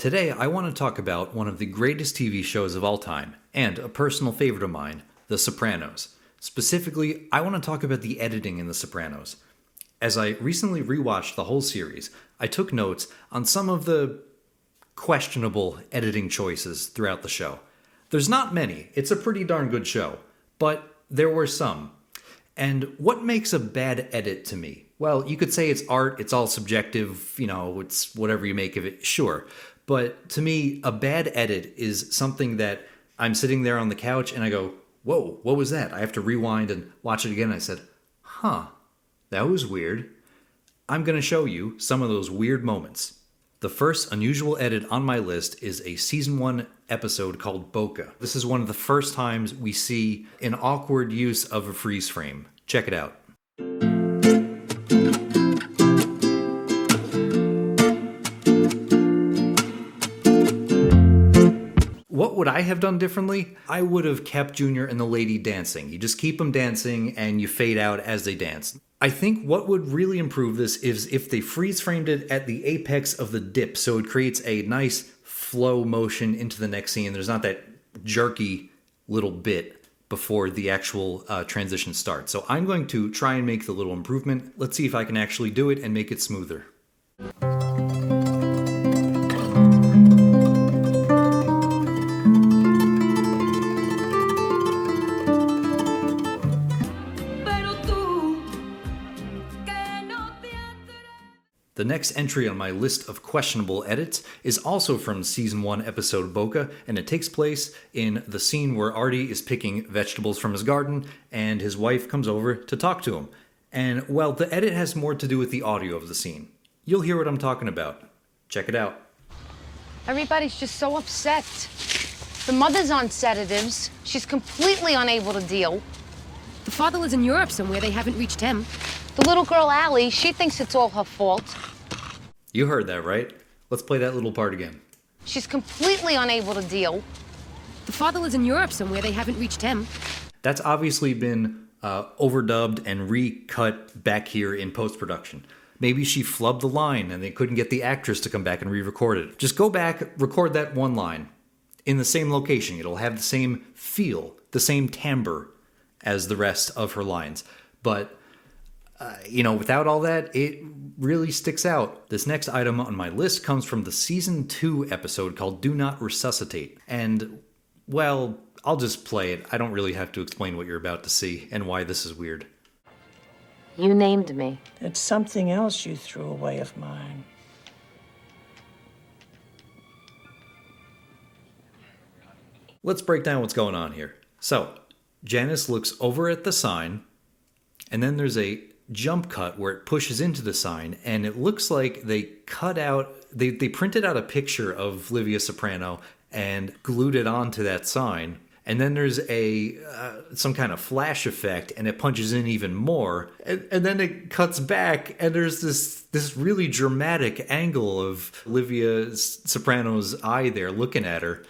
Today, I want to talk about one of the greatest TV shows of all time, and a personal favorite of mine, The Sopranos. Specifically, I want to talk about the editing in The Sopranos. As I recently rewatched the whole series, I took notes on some of the questionable editing choices throughout the show. There's not many, it's a pretty darn good show, but there were some. And what makes a bad edit to me? Well, you could say it's art, it's all subjective, it's whatever you make of it, sure. But to me, a bad edit is something that I'm sitting there on the couch and I go, whoa, what was that? I have to rewind and watch it again. And I said, that was weird. I'm going to show you some of those weird moments. The first unusual edit on my list is a season 1 episode called Boca. This is one of the first times we see an awkward use of a freeze frame. Check it out. What would I have done differently? I would have kept Junior and the lady dancing. You just keep them dancing and you fade out as they dance. I think what would really improve this is if they freeze framed it at the apex of the dip, so it creates a nice flow motion into the next scene. There's not that jerky little bit before the actual transition starts. So I'm going to try and make the little improvement. Let's see if I can actually do it and make it smoother. The next entry on my list of questionable edits is also from season 1 episode Boca, and it takes place in the scene where Artie is picking vegetables from his garden and his wife comes over to talk to him. And well, the edit has more to do with the audio of the scene. You'll hear what I'm talking about. Check it out. Everybody's just so upset. The mother's on sedatives. She's completely unable to deal. The father lives in Europe somewhere. They haven't reached him. The little girl, Allie, she thinks it's all her fault. You heard that, right? Let's play that little part again. She's completely unable to deal. The father lives in Europe somewhere. They haven't reached him. That's obviously been overdubbed and recut back here in post-production. Maybe she flubbed the line and they couldn't get the actress to come back and re-record it. Just go back, record that one line in the same location. It'll have the same feel, the same timbre as the rest of her lines. But without all that, it really sticks out. This next item on my list comes from the season 2 episode called Do Not Resuscitate. And, well, I'll just play it. I don't really have to explain what you're about to see and why this is weird. You named me. It's something else you threw away of mine. Let's break down what's going on here. So, Janice looks over at the sign, and then there's a jump cut where it pushes into the sign, and it looks like they printed out a picture of Livia Soprano and glued it onto that sign. And then there's some kind of flash effect, and it punches in even more. And then it cuts back, and there's this really dramatic angle of Livia Soprano's eye there looking at her.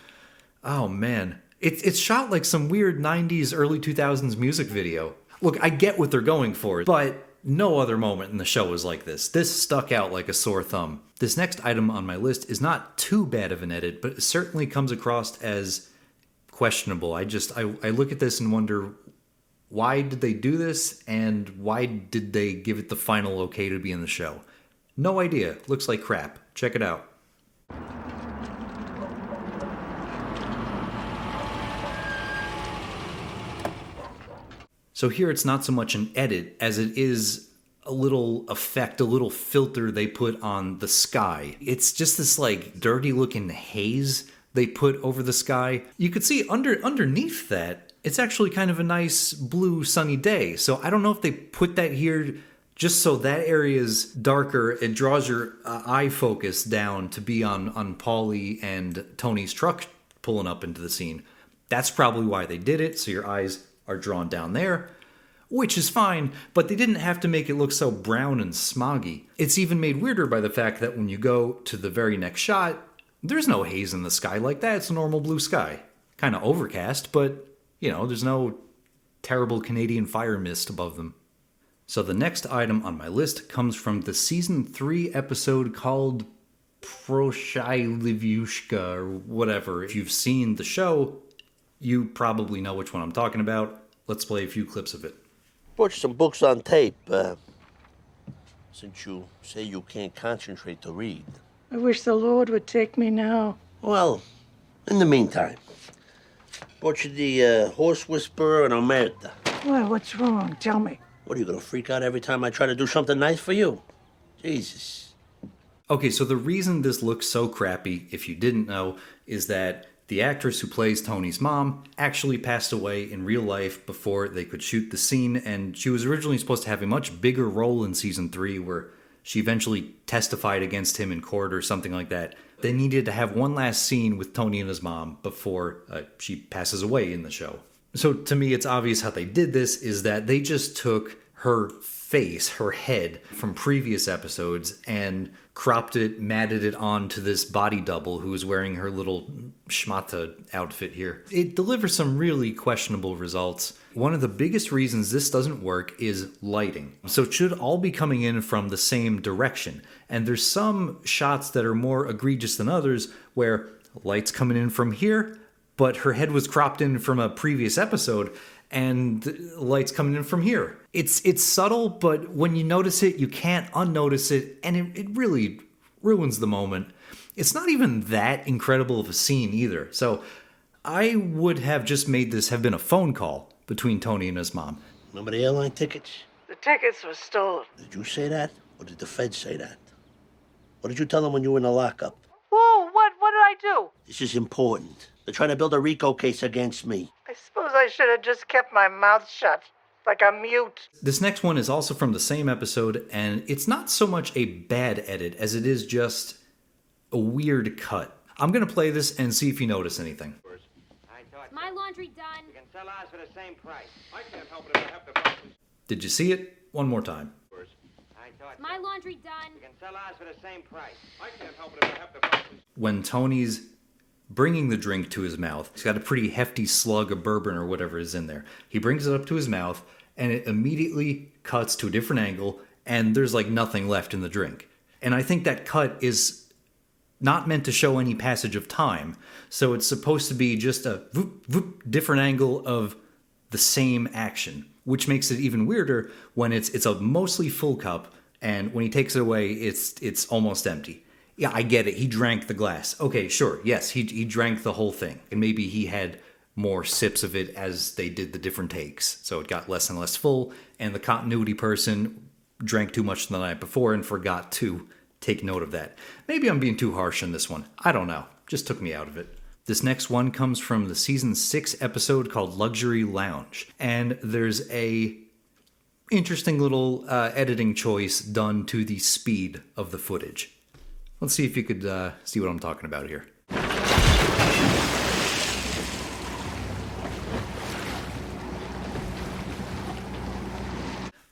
Oh man, it's shot like some weird 90s, early 2000s music video. Look, I get what they're going for, but no other moment in the show was like this. This stuck out like a sore thumb. This next item on my list is not too bad of an edit, but it certainly comes across as questionable. I look at this and wonder, why did they do this, and why did they give it the final okay to be in the show? No idea. Looks like crap. Check it out. So here it's not so much an edit as it is a little effect, a little filter they put on the sky. It's just this like dirty looking haze they put over the sky. You could see underneath that, it's actually kind of a nice blue sunny day. So I don't know if they put that here just so that area is darker. It draws your eye focus down to be on Paulie and Tony's truck pulling up into the scene. That's probably why they did it, so your eyes are drawn down there, which is fine, but they didn't have to make it look so brown and smoggy. It's even made weirder by the fact that when you go to the very next shot, there's no haze in the sky like that. It's a normal blue sky. Kind of overcast, but, there's no terrible Canadian fire mist above them. So the next item on my list comes from the season 3 episode called Proshai Livushka or whatever. If you've seen the show, you probably know which one I'm talking about. Let's play a few clips of it. Brought you some books on tape, since you say you can't concentrate to read. I wish the Lord would take me now. Well, in the meantime, brought you the Horse Whisperer and Omerta. Well, what's wrong? Tell me. What, are you gonna freak out every time I try to do something nice for you? Jesus. Okay, so the reason this looks so crappy, if you didn't know, is that the actress who plays Tony's mom actually passed away in real life before they could shoot the scene, and she was originally supposed to have a much bigger role in season 3 where she eventually testified against him in court or something like that. They needed to have one last scene with Tony and his mom before she passes away in the show. So to me, it's obvious how they did this is that they just took her face, her head from previous episodes and cropped it, matted it onto this body double who was wearing her little schmata outfit here. It delivers some really questionable results. One of the biggest reasons this doesn't work is lighting. So it should all be coming in from the same direction. And there's some shots that are more egregious than others where light's coming in from here, but her head was cropped in from a previous episode and light's coming in from here. It's subtle, but when you notice it, you can't unnotice it, and it really ruins the moment. It's not even that incredible of a scene either. So I would have just made this have been a phone call between Tony and his mom. Remember the airline tickets? The tickets were stolen. Did you say that, or did the feds say that? What did you tell them when you were in the lockup? Whoa, what did I do? This is important. They're trying to build a RICO case against me. I suppose I should have just kept my mouth shut, like a mute. This next one is also from the same episode, and it's not so much a bad edit as it is just a weird cut. I'm going to play this and see if you notice anything. My laundry done. You can sell ours for the same price. I can't help it if I have to buy. Did you see it? One more time. My laundry done. You can sell ours for the same price. I can't help it if I have to buy. When Tony's bringing the drink to his mouth, he's got a pretty hefty slug of bourbon or whatever is in there. He brings it up to his mouth, and it immediately cuts to a different angle, and there's like nothing left in the drink. And I think that cut is not meant to show any passage of time, so it's supposed to be just a whoop, whoop, different angle of the same action, which makes it even weirder when it's a mostly full cup, and when he takes it away, it's almost empty. Yeah, I get it. He drank the glass. Okay, sure. Yes, he drank the whole thing. And maybe he had more sips of it as they did the different takes. So it got less and less full, and the continuity person drank too much the night before and forgot to take note of that. Maybe I'm being too harsh on this one. I don't know. Just took me out of it. This next one comes from the season 6 episode called Luxury Lounge. And there's a interesting little editing choice done to the speed of the footage. Let's see if you could see what I'm talking about here.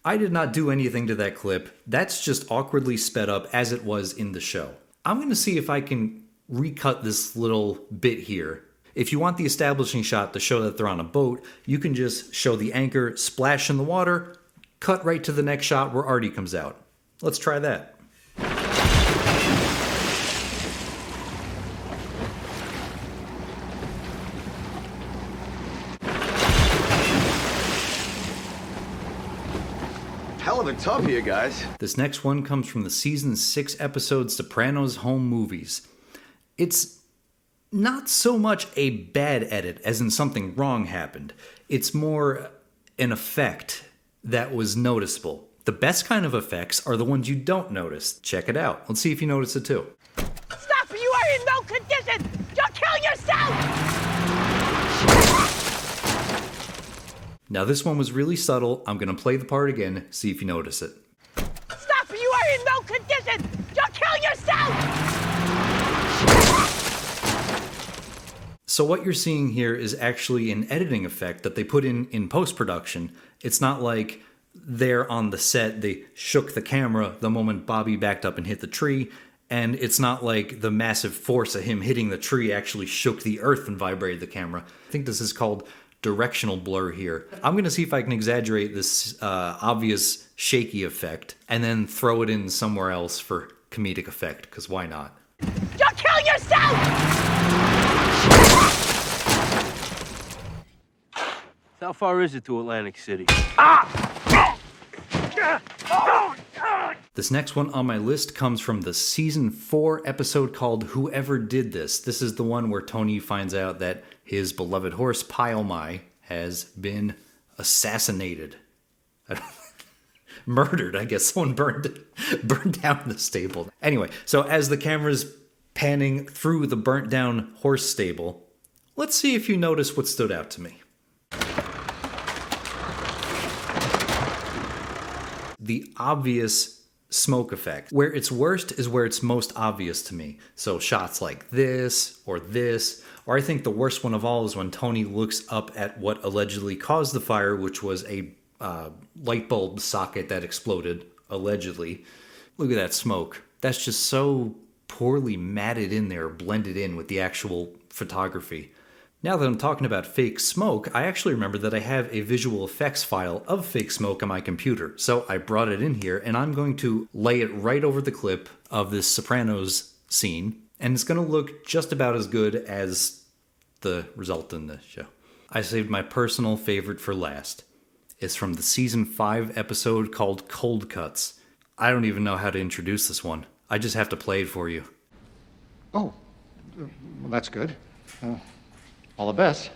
I did not do anything to that clip. That's just awkwardly sped up as it was in the show. I'm going to see if I can recut this little bit here. If you want the establishing shot to show that they're on a boat, you can just show the anchor splash in the water, cut right to the next shot where Artie comes out. Let's try that. Hell of a tub here, guys. This next one comes from the season 6 episode Sopranos Home Movies. It's not so much a bad edit as in something wrong happened. It's more an effect that was noticeable. The best kind of effects are the ones you don't notice. Check it out. Let's see if you notice it too. Stop! You are in no condition! You'll kill yourself! Now this one was really subtle. I'm going to play the part again, see if you notice it. Stop! You are in no condition! You'll kill yourself! So what you're seeing here is actually an editing effect that they put in post-production. It's not like they're on the set, they shook the camera the moment Bobby backed up and hit the tree, and it's not like the massive force of him hitting the tree actually shook the earth and vibrated the camera. I think this is called directional blur here. I'm going to see if I can exaggerate this obvious shaky effect and then throw it in somewhere else for comedic effect, because why not? You'll kill yourself! How far is it to Atlantic City? This next one on my list comes from the season 4 episode called Whoever Did This. This is the one where Tony finds out that his beloved horse, Pile Mai, has been assassinated. Murdered, I guess. Someone burned down the stable. Anyway, so as the camera's panning through the burnt down horse stable, let's see if you notice what stood out to me. The obvious smoke effect. Where it's worst is where it's most obvious to me. So shots like this, or I think the worst one of all is when Tony looks up at what allegedly caused the fire, which was a light bulb socket that exploded, allegedly. Look at that smoke. That's just so poorly matted in there, blended in with the actual photography. Now that I'm talking about fake smoke, I actually remember that I have a visual effects file of fake smoke on my computer. So I brought it in here, and I'm going to lay it right over the clip of this Sopranos scene, and it's going to look just about as good as the result in the show. I saved my personal favorite for last. It's from the season 5 episode called Cold Cuts. I don't even know how to introduce this one. I just have to play it for you. Oh, well, that's good. All the best.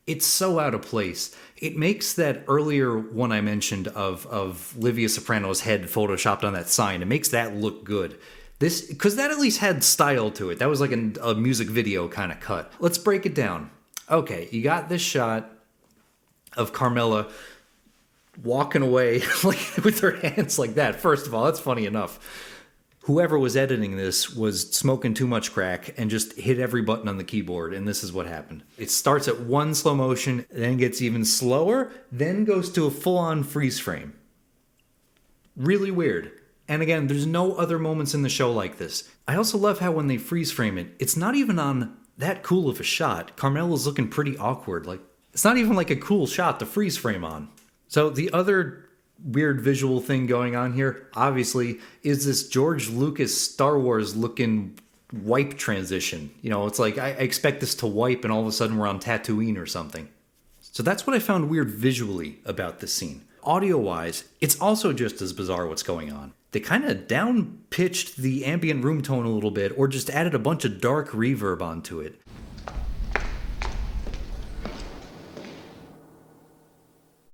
It's so out of place. It makes that earlier one I mentioned of Livia Soprano's head photoshopped on that sign, it makes that look good. This, because that at least had style to it. That was like a music video kind of cut. Let's break it down. Okay, you got this shot of Carmela walking away like with her hands like that. First of all, that's funny enough. Whoever was editing this was smoking too much crack and just hit every button on the keyboard, and this is what happened. It starts at one slow motion, then gets even slower, then goes to a full-on freeze frame. Really weird. And again, there's no other moments in the show like this. I also love how when they freeze frame it, it's not even on that cool of a shot. Carmela's looking pretty awkward. Like, it's not even like a cool shot to freeze frame on. So the other weird visual thing going on here, obviously, is this George Lucas Star Wars looking wipe transition. You know, it's like I expect this to wipe and all of a sudden we're on Tatooine or something. So that's what I found weird visually about this scene. Audio-wise, it's also just as bizarre what's going on. They kind of down-pitched the ambient room tone a little bit, or just added a bunch of dark reverb onto it.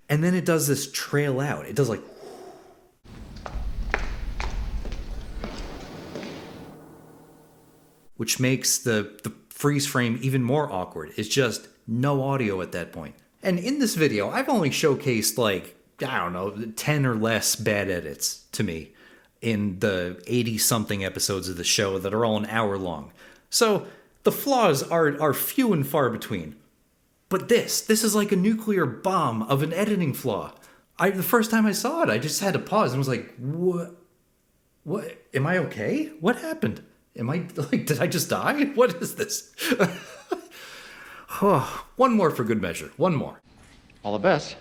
And then it does this trail out. It does like... which makes the freeze frame even more awkward. It's just no audio at that point. And in this video, I've only showcased like, I don't know, 10 or less bad edits to me in the 80-something episodes of the show that are all an hour long. So the flaws are few and far between. But this is like a nuclear bomb of an editing flaw. The first time I saw it, I just had to pause and was like, what? Am I okay? What happened? Am I, like, did I just die? What is this? One more for good measure. One more. All the best.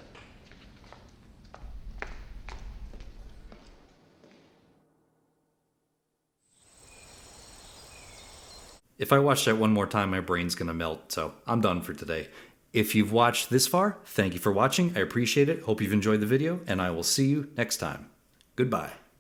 If I watch that one more time, my brain's gonna melt, so I'm done for today. If you've watched this far, thank you for watching. I appreciate it. Hope you've enjoyed the video, and I will see you next time. Goodbye.